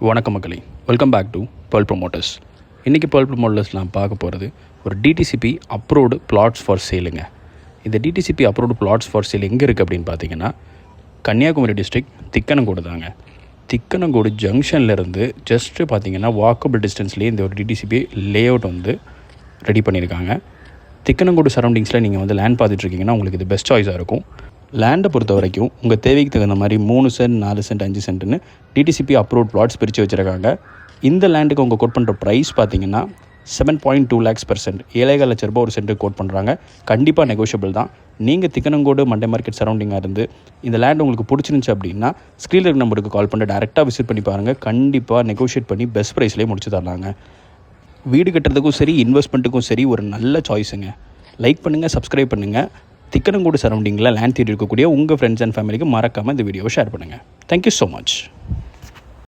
வணக்கம் மக்களே, welcome back to Pearl Promoters. இன்றைக்கி Pearl Promoters நான் பார்க்க போகிறது ஒரு டிடிசிபி அப்ரூவ்டு பிளாட்ஸ் ஃபார் சேலுங்க. இந்த DTCP approved plots for sale எங்கே இருக்குது அப்படின்னு பார்த்தீங்கன்னா கன்னியாகுமரி டிஸ்ட்ரிக்ட் திக்கனங்கோடு தாங்க. திக்கனங்கோடு ஜங்ஷன்லேருந்து ஜஸ்ட்டு பார்த்தீங்கன்னா வாக்கபிள் டிஸ்டன்ஸ்லேயே இந்த ஒரு டிடிசிபி லே அவுட் வந்து ரெடி பண்ணியிருக்காங்க. திக்கனங்கோடு சரௌண்டிங்ஸில் நீங்கள் வந்து லேண்ட் பார்த்துட்ருக்கீங்கன்னா உங்களுக்கு இது பெஸ்ட் சாய்ஸாக இருக்கும். லேண்டை பொறுத்த வரைக்கும் உங்கள் தேவைக்கு தகுந்த மாதிரி 3 சென்ட் 4 சென்ட் 5 சென்ட்னு டிடிசிபி அப்ரூவ்ட் பிளாட்ஸ் பிரித்து வச்சுருக்காங்க. இந்த லேண்டுக்கு அவங்க கோட் பண்ணுற ப்ரைஸ் பார்த்தீங்கன்னா 7.2 lakhs per சென்ட், 7.5 லட்ச ரூபா ஒரு சென்ட்டு கோட் பண்ணுறாங்க. கண்டிப்பாக நெகோஷியபிள் தான். நீங்கள் திக்கனங்கோடு மண்டே மார்க்கெட் சரௌண்டிங்காக இருந்து இந்த லேண்ட் உங்களுக்கு பிடிச்சிருந்துச்சு அப்படின்னா ஸ்க்ரீனில் இருக்க நம்பருக்கு கால் பண்ணி டேரெக்டாக விசிட் பண்ணி பாருங்கள். கண்டிப்பாக நெகோஷியேட் பண்ணி பெஸ்ட் ப்ரைஸ்லேயே முடிச்சு தரலாங்க. வீடு கட்டுறதுக்கும் சரி இன்வெஸ்ட்மெண்ட்டுக்கும் சரி ஒரு நல்ல சாய்ஸுங்க. லைக் பண்ணுங்கள், சப்ஸ்கிரைப் பண்ணுங்கள். திக்கனங்கோடு சரௌண்டிங்கில் லேண்ட் தேடி இருக்கக்கூடிய உங்கள் ஃப்ரெண்ட்ஸ் அண்ட் ஃபேமிலிக்கு மறக்காமல் இந்த வீடியோவை ஷேர் பண்ணுங்கள். Thank you so much.